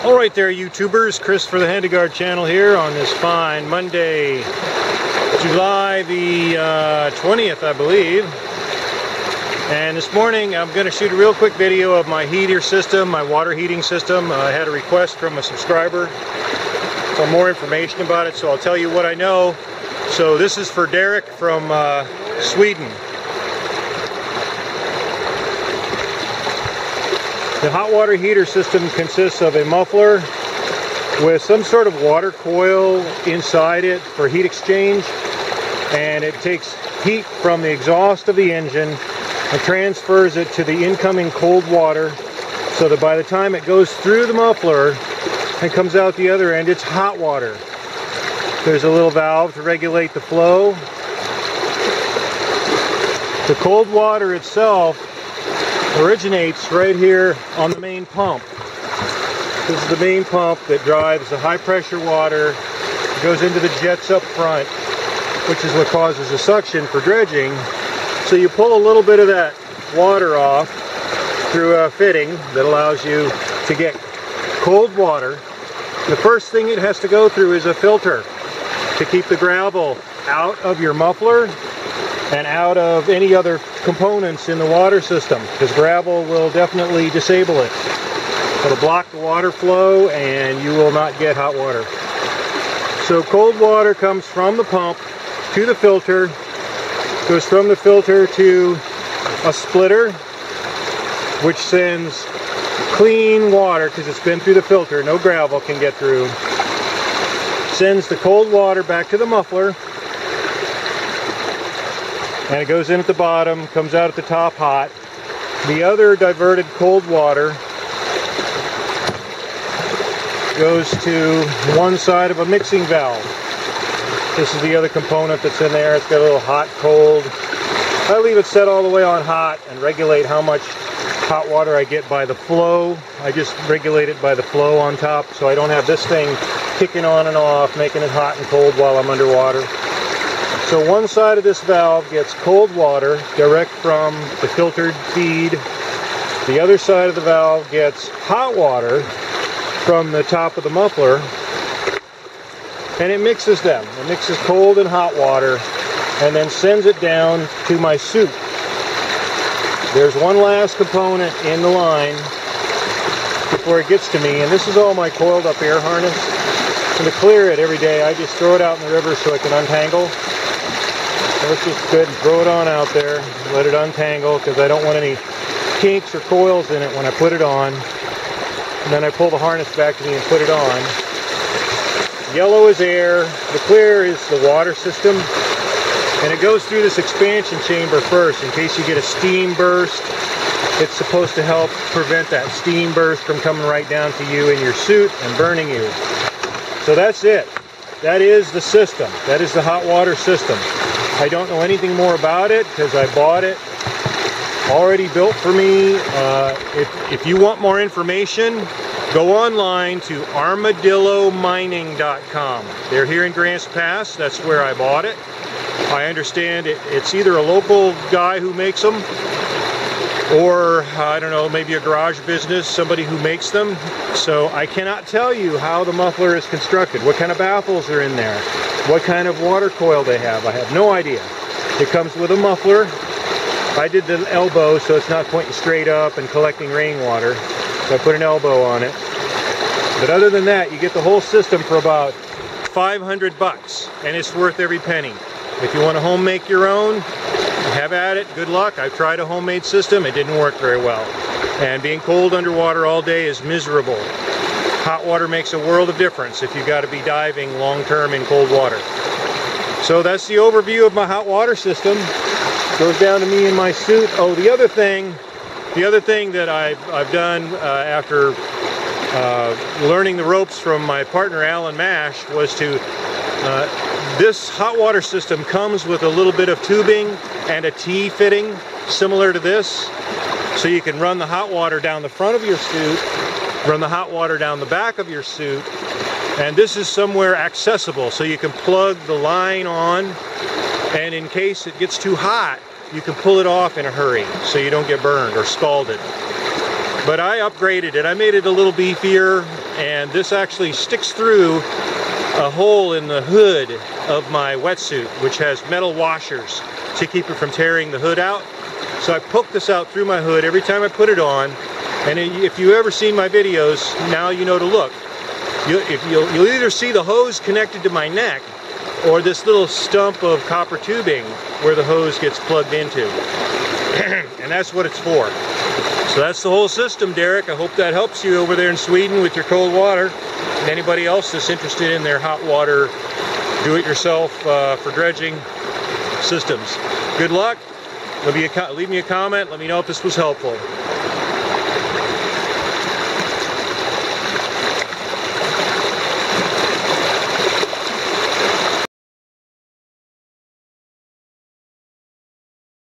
Alright there, YouTubers. Chris for the Handyguard channel here on this fine Monday, July the 20th, I believe. And this morning I'm going to shoot a real quick video of my heater system, my water heating system. I had a request from a subscriber for more information about it, so I'll tell you what I know. So this is for Derek from Sweden. The hot water heater system consists of a muffler with some sort of water coil inside it for heat exchange, and it takes heat from the exhaust of the engine and transfers it to the incoming cold water, so that by the time it goes through the muffler and comes out the other end, it's hot water. There's a little valve to regulate the flow. The cold water itself originates right here on the main pump. This is the main pump that drives the high pressure water. It goes into the jets up front, which is what causes the suction for dredging. So you pull a little bit of that water off through a fitting that allows you to get cold water. The first thing it has to go through is a filter to keep the gravel out of your muffler and out of any other components in the water system, because gravel will definitely disable it. It'll block the water flow and you will not get hot water. So cold water comes from the pump to the filter, goes from the filter to a splitter, which sends clean water, because it's been through the filter, no gravel can get through. Sends the cold water back to the muffler, and it goes in at the bottom, comes out at the top hot. The other diverted cold water goes to one side of a mixing valve. This is the other component that's in there. It's got a little hot, cold. I leave it set all the way on hot and regulate how much hot water I get by the flow. I just regulate it by the flow on top, so I don't have this thing kicking on and off, making it hot and cold while I'm underwater. So one side of this valve gets cold water direct from the filtered feed. The other side of the valve gets hot water from the top of the muffler, and it mixes them. It mixes cold and hot water and then sends it down to my suit. There's one last component in the line before it gets to me, and this is all my coiled up air harness. And to clear it every day, I just throw it out in the river so it can untangle. So let's just go ahead and throw it on out there, let it untangle, because I don't want any kinks or coils in it when I put it on. And then I pull the harness back to me and put it on. Yellow is air, the clear is the water system, and it goes through this expansion chamber first in case you get a steam burst. It's supposed to help prevent that steam burst from coming right down to you in your suit and burning you. So that's it. That is the system. That is the hot water system. I don't know anything more about it because I bought it already built for me. If you want more information, go online to armadillomining.com. They're here in Grants Pass. That's where I bought it. I understand it's either a local guy who makes them, or I don't know, maybe a garage business, somebody who makes them. So I cannot tell you how the muffler is constructed, what kind of baffles are in there, what kind of water coil they have. I have no idea. It comes with a muffler. I did the elbow so it's not pointing straight up and collecting rainwater. So I put an elbow on it. But other than that, you get the whole system for about $500, and it's worth every penny. If you want to home make your own, have at it. Good luck. I've tried a homemade system. It didn't work very well. And being cold underwater all day is miserable. Hot water makes a world of difference if you've got to be diving long term in cold water. So that's the overview of my hot water system. Goes down to me in my suit. Oh, the other thing that I've done after learning the ropes from my partner Alan Mash was to this hot water system comes with a little bit of tubing and a T-fitting similar to this, so you can run the hot water down the front of your suit, run the hot water down the back of your suit, and this is somewhere accessible, so you can plug the line on, and in case it gets too hot, you can pull it off in a hurry so you don't get burned or scalded. But I upgraded it. I made it a little beefier. and this actually sticks through a hole in the hood of my wetsuit, which has metal washers to keep it from tearing the hood out. So I poke this out through my hood every time I put it on, and if you've ever seen my videos, now you know to look. You'll either see the hose connected to my neck, or this little stump of copper tubing where the hose gets plugged into. And that's what it's for. So that's the whole system, Derek. I hope that helps you over there in Sweden with your cold water, and anybody else that's interested in their hot water do-it-yourself for dredging systems. Good luck. Leave me a comment. Let me know if this was helpful.